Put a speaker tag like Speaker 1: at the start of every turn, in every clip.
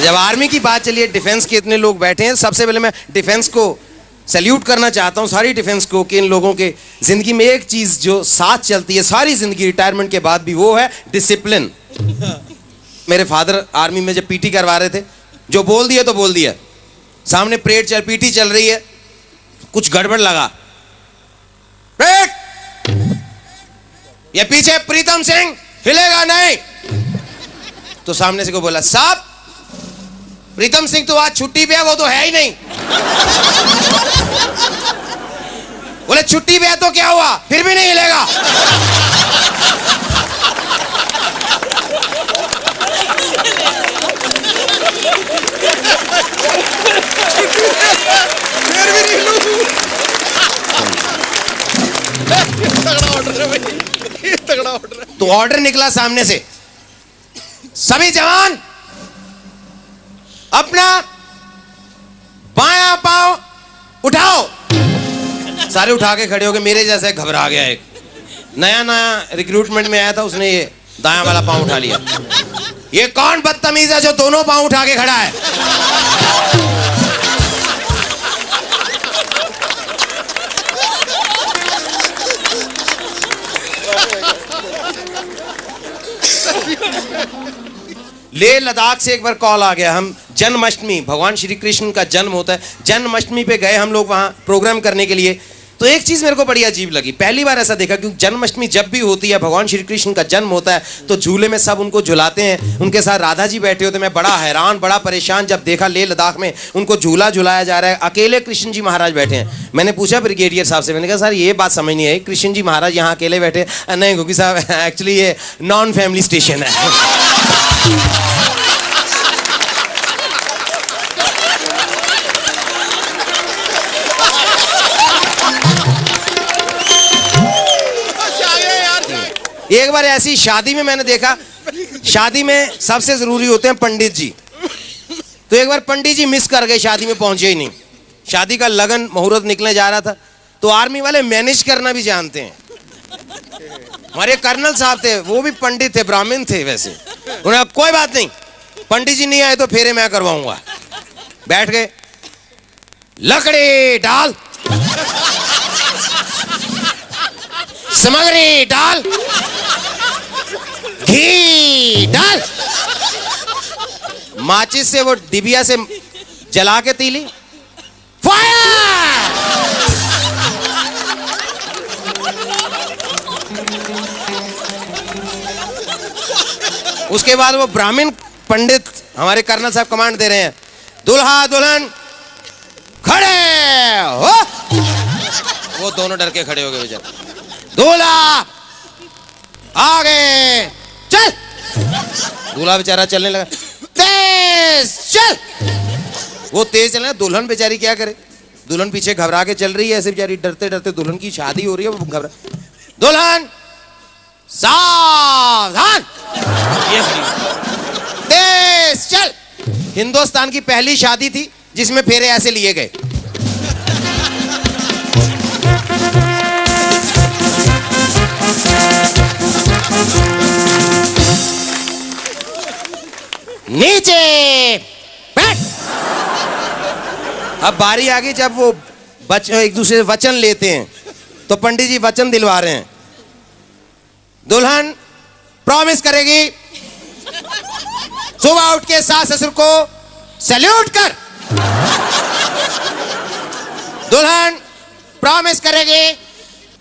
Speaker 1: जब आर्मी की बात चली है, डिफेंस के इतने लोग बैठे हैं, सबसे पहले मैं डिफेंस को सैल्यूट करना चाहता हूं, सारी डिफेंस को, कि इन लोगों के जिंदगी में एक चीज जो साथ चलती है सारी जिंदगी रिटायरमेंट के बाद भी, वो है डिसिप्लिन। मेरे फादर आर्मी में जब पीटी करवा रहे थे, जो बोल दिया तो बोल दिया। सामने परेड पीटी चल रही है, कुछ गड़बड़ लगा, ये पीछे प्रीतम सिंह हिलेगा नहीं। तो सामने से को बोला, साहब प्रीतम सिंह तो आज छुट्टी पे है, वो तो है ही नहीं। बोले छुट्टी पे है तो क्या हुआ, फिर भी नहीं हिलेगा।
Speaker 2: फिर भी नहीं हिलूं। तगड़ा ऑर्डर है भाई, ये तगड़ा ऑर्डर है।
Speaker 1: तो ऑर्डर निकला सामने से, सभी जवान अपना बायां पांव उठाओ। सारे उठा के खड़े हो गए। मेरे जैसे घबरा गया, एक नया रिक्रूटमेंट में आया था, उसने ये दायां वाला पांव उठा लिया। ये कौन बदतमीज है जो दोनों पांव उठा के खड़ा है? लेह लद्दाख से एक बार कॉल आ गया। हम जन्माष्टमी, भगवान श्री कृष्ण का जन्म होता है, जन्माष्टमी पे गए हम लोग वहाँ प्रोग्राम करने के लिए। तो एक चीज़ मेरे को बड़ी अजीब लगी, पहली बार ऐसा देखा, क्योंकि जन्माष्टमी जब भी होती है, भगवान श्री कृष्ण का जन्म होता है, तो झूले में सब उनको झुलाते हैं। उनके साथ राधा जी बैठे होते। मैं बड़ा हैरान, बड़ा परेशान जब देखा लेह लद्दाख में उनको झूला झुलाया जा रहा है, अकेले कृष्ण जी महाराज बैठे हैं। मैंने पूछा ब्रिगेडियर साहब से, मैंने कहा सर ये बात समझ नहीं आई, कृष्ण जी महाराज यहाँ अकेले बैठे? नहीं क्योंकि साहब एक्चुअली ये नॉन फैमिली स्टेशन है। एक बार ऐसी शादी में मैंने देखा, शादी में सबसे जरूरी होते हैं पंडित जी। तो एक बार पंडित जी मिस कर गए, शादी में पहुंचे ही नहीं। शादी का लगन मुहूर्त निकलने जा रहा था। तो आर्मी वाले मैनेज करना भी जानते हैं। हमारे कर्नल साहब थे, वो भी पंडित थे, ब्राह्मण थे वैसे। उन्हें कोई बात नहीं, पंडित जी नहीं आए तो फेरे मैं करवाऊंगा। बैठ गए, लकड़ी डाल, सामग्री डाल, घी डाल, माचिस से वो डिबिया से जला के तीली, फायर। उसके बाद वो ब्राह्मण पंडित, हमारे कर्नल साहब कमांड दे रहे हैं, दुल्हा दुल्हन खड़े हो। वो दोनों डर के खड़े हो गए बेचारे। दूल्हा आगे चल। दूल्हा बेचारा चलने लगा, तेज चल। वो तेज चलना, दुल्हन बेचारी क्या करे? दुल्हन पीछे घबरा के चल रही है, ऐसे बेचारी डरते डरते। दुल्हन की शादी हो रही है, वो घबरा। दुल्हन सावधान, तेज चल। हिंदुस्तान की पहली शादी थी जिसमें फेरे ऐसे लिए गए। नीचे बैठ। अब बारी आ गई जब वो एक दूसरे से वचन लेते हैं। तो पंडित जी वचन दिलवा रहे हैं। दुल्हन प्रॉमिस करेगी, सुबह उठ के सास ससुर को सैल्यूट कर। दुल्हन प्रॉमिस करेगी,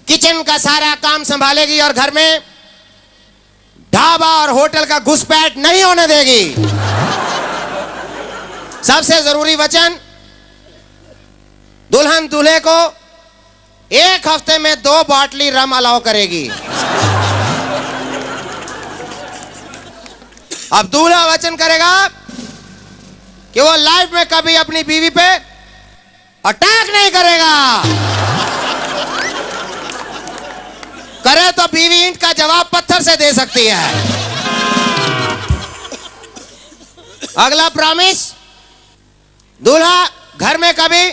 Speaker 1: किचन का सारा काम संभालेगी और घर में ढाबा और होटल का घुसपैठ नहीं होने देगी। सबसे जरूरी वचन, दुल्हन दूल्हे को 1 हफ्ते में 2 बॉटली रम अलाउ करेगी। अब दूल्हा वचन करेगा कि वो लाइफ में कभी अपनी बीवी पे अटैक नहीं करेगा। करे तो बीवी ईंट का जवाब पत्थर से दे सकती है। अगला प्रॉमिस, दूल्हा घर में कभी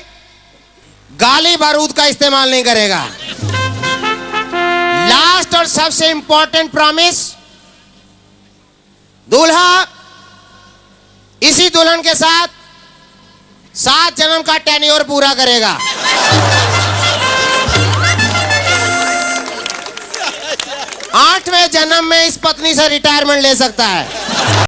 Speaker 1: गाली बारूद का इस्तेमाल नहीं करेगा। लास्ट और सबसे इंपॉर्टेंट प्रॉमिस, दूल्हा इसी दुल्हन के साथ 7 जन्म का टेन्योर पूरा करेगा। 8वें जन्म में इस पत्नी से रिटायरमेंट ले सकता है।